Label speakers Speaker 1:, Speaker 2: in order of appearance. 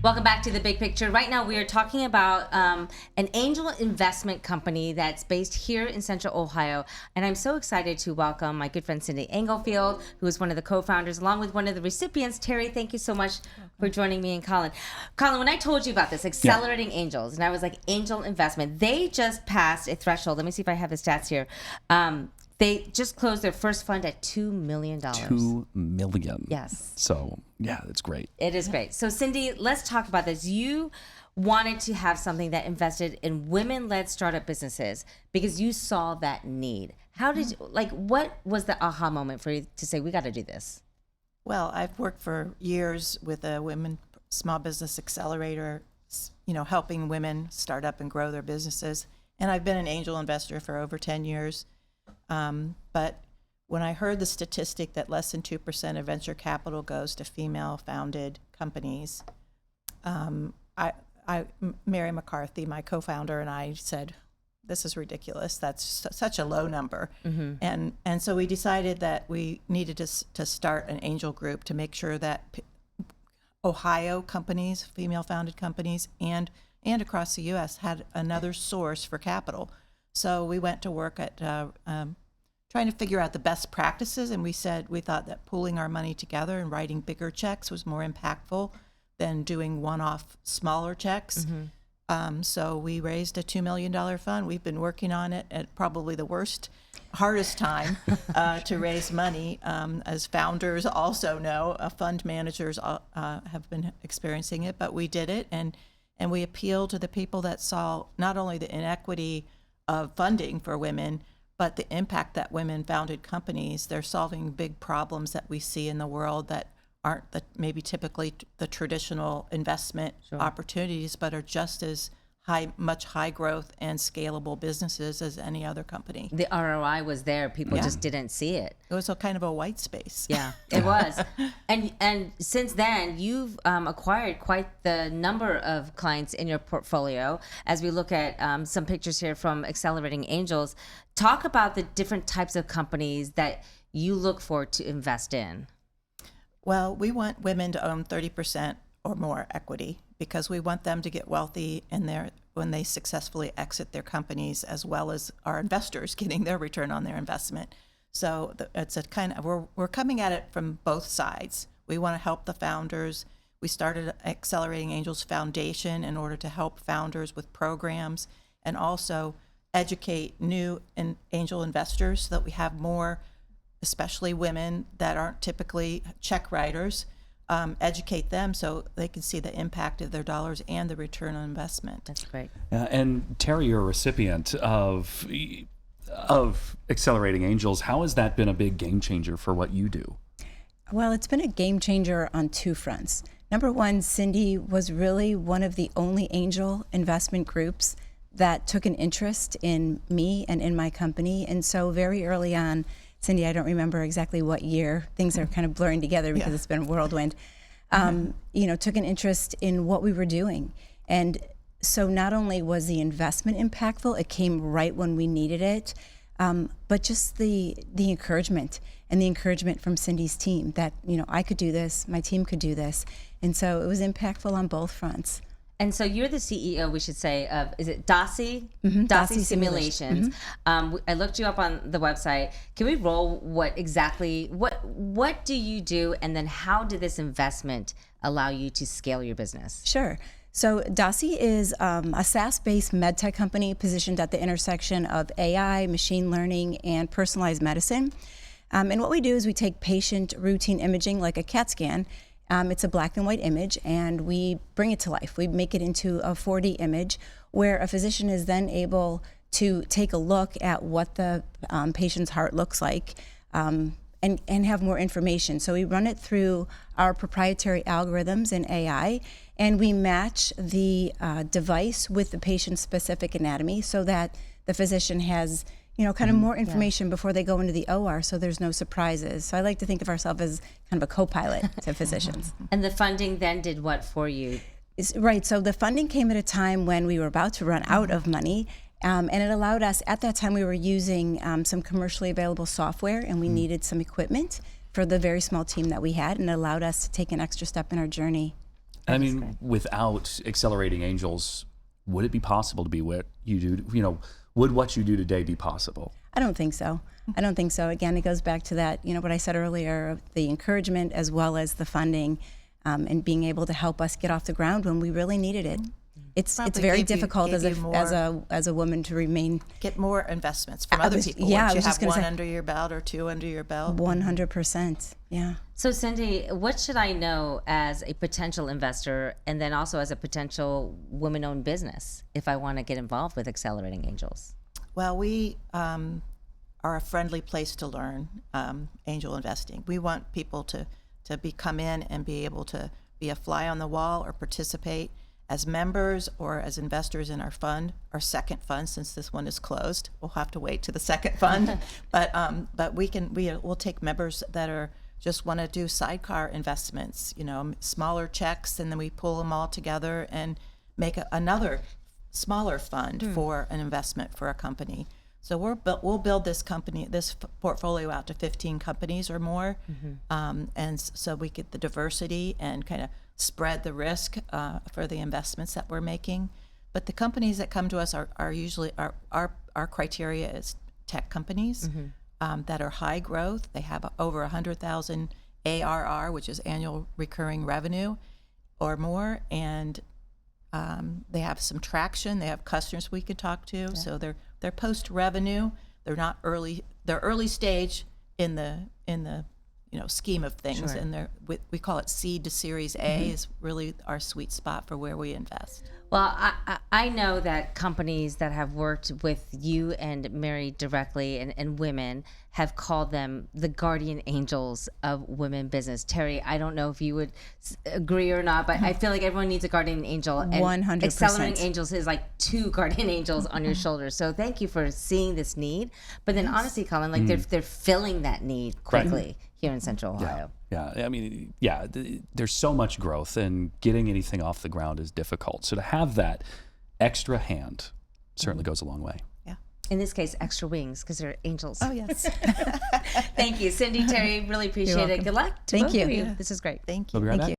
Speaker 1: Welcome back to The Big Picture. Right now we are talking about an angel investment company that's based here in Central Ohio. And I'm so excited to welcome my good friend Cindy Englefield, who is one of the co-founders, along with one of the recipients. Terry, thank you so much for joining me and Colin. Colin, when I told you about this, Accelerating Angels, and I was like, angel investment, they just passed a threshold. Let me see if I have the stats here. They just closed their first fund at $2 million.
Speaker 2: $2 million.
Speaker 1: Yes.
Speaker 2: So, yeah, that's great.
Speaker 1: It is great. So, Cindy, let's talk about this. You wanted to have something that invested in women-led startup businesses because you saw that need. How did you, what was the aha moment for you to say, we got to do this?
Speaker 3: Well, I've worked for years with a women small business accelerator, helping women start up and grow their businesses. And I've been an angel investor for over 10 years. But when I heard the statistic that less than 2% of venture capital goes to female-founded companies, Mary McCarthy, my co-founder, and I said, this is ridiculous. That's such a low number. Mm-hmm. And so we decided that we needed to start an angel group to make sure that Ohio companies, female-founded companies, and across the U.S. had another source for capital. So we went to work at trying to figure out the best practices, and we thought that pooling our money together and writing bigger checks was more impactful than doing one-off smaller checks. Mm-hmm. So we raised a $2 million fund. We've been working on it at probably the hardest time to raise money. As founders also know, fund managers have been experiencing it, but we did it, and we appealed to the people that saw not only the inequity of funding for women, but the impact that women-founded companies, they're solving big problems that we see in the world that aren't maybe typically the traditional investment opportunities, but are just as much high growth and scalable businesses as any other company.
Speaker 1: The ROI was there. People just didn't see it.
Speaker 3: It was a kind of a white space.
Speaker 1: Yeah, it was. And since then, you've acquired quite the number of clients in your portfolio. As we look at some pictures here from Accelerating Angels, talk about the different types of companies that you look for to invest in.
Speaker 3: Well, we want women to own 30% or more equity, because we want them to get wealthy when they successfully exit their companies, as well as our investors getting their return on their investment. So it's a kind of, we're coming at it from both sides. We want to help the founders. We started Accelerating Angels Foundation in order to help founders with programs and also educate new angel investors so that we have more, especially women that aren't typically check writers, educate them so they can see the impact of their dollars and the return on investment.
Speaker 1: That's great.
Speaker 2: And Terry, you're a recipient of Accelerating Angels. How has that been a big game changer for what you do?
Speaker 4: Well, it's been a game changer on two fronts. Number one, Cindy was really one of the only angel investment groups that took an interest in me and in my company. And so very early on, Cindy, I don't remember exactly what year, things are kind of blurring together because it's been a whirlwind, took an interest in what we were doing. And so not only was the investment impactful, it came right when we needed it, but just the encouragement and the encouragement from Cindy's team that, I could do this, my team could do this. And so it was impactful on both fronts.
Speaker 1: And so you're the CEO, we should say, of, is it DOSI?
Speaker 4: Mm-hmm.
Speaker 1: DOSI Simulations.
Speaker 4: Mm-hmm.
Speaker 1: I looked you up on the website. Can we roll what do you do, and then how did this investment allow you to scale your business?
Speaker 4: Sure. So DOSI is a SaaS-based medtech company positioned at the intersection of AI, machine learning, and personalized medicine. And what we do is we take patient routine imaging like a CAT scan. It's a black and white image, and we bring it to life. We make it into a 4D image where a physician is then able to take a look at what the patient's heart looks like and have more information. So we run it through our proprietary algorithms in AI, and we match the device with the patient's specific anatomy so that the physician has kind of more information before they go into the OR, so there's no surprises. So I like to think of ourselves as kind of a co-pilot to physicians.
Speaker 1: And the funding then did what for you?
Speaker 4: Right, so the funding came at a time when we were about to run out of money, and it allowed us, at that time we were using some commercially available software, and we needed some equipment for the very small team that we had, and it allowed us to take an extra step in our journey.
Speaker 2: I mean, without Accelerating Angels, would it be possible to be what you do? You know, would what you do today be possible?
Speaker 4: I don't think so. I don't think so. Again, it goes back to that, what I said earlier, of the encouragement as well as the funding, and being able to help us get off the ground when we really needed it. It's
Speaker 3: Probably
Speaker 4: very
Speaker 3: gave you-
Speaker 4: difficult
Speaker 3: gave you more-
Speaker 4: as a woman to remain
Speaker 3: Get more investments from
Speaker 4: I
Speaker 3: other
Speaker 4: was-
Speaker 3: people.
Speaker 4: yeah, I
Speaker 3: Once you
Speaker 4: was just
Speaker 3: have
Speaker 4: gonna
Speaker 3: one
Speaker 4: say-
Speaker 3: under your belt or two under your belt.
Speaker 4: 100%. Yeah.
Speaker 1: So Cindy, what should I know as a potential investor and then also as a potential woman-owned business if I want to get involved with Accelerating Angels?
Speaker 3: Well, we are a friendly place to learn angel investing. We want people to come in and be able to be a fly on the wall or participate as members or as investors in our fund, our second fund, since this one is closed. We'll have to wait to the second fund, but we'll take members that are just want to do sidecar investments, smaller checks, and then we pull them all together and make another smaller fund for an investment for a company. So we'll build this portfolio out to 15 companies or more, and so we get the diversity and kind of spread the risk for the investments that we're making. But the companies that come to us are usually our criteria is tech companies that are high growth. They have over 100,000 ARR, which is annual recurring revenue, or more, and they have some traction. They have customers we could talk to. So they're post revenue. They're not early. They're early stage in the scheme of things,
Speaker 1: Sure.
Speaker 3: and we call it seed to Series A is really our sweet spot for where we invest.
Speaker 1: Well, I know that companies that have worked with you and Mary directly and women have called them the guardian angels of women business. Terry, I don't know if you would agree or not, but I feel like everyone needs a guardian angel. And
Speaker 4: 100%.
Speaker 1: Accelerating Angels is like two guardian angels on your shoulders. So thank you for seeing this need. But then honestly, Colin, like they're filling that need quickly here in Central Ohio.
Speaker 2: Yeah, I mean, there's so much growth, and getting anything off the ground is difficult. So to have that extra hand certainly goes a long way.
Speaker 3: Yeah.
Speaker 1: In this case, extra wings because they're angels.
Speaker 3: Oh yes.
Speaker 1: Thank you, Cindy, Terry. Really appreciate it.
Speaker 4: welcome.
Speaker 1: Good luck to
Speaker 4: Thank
Speaker 1: both
Speaker 4: you.
Speaker 1: of you. This is great.
Speaker 3: Thank you.
Speaker 2: We'll be right
Speaker 4: Thank
Speaker 2: back.
Speaker 4: you.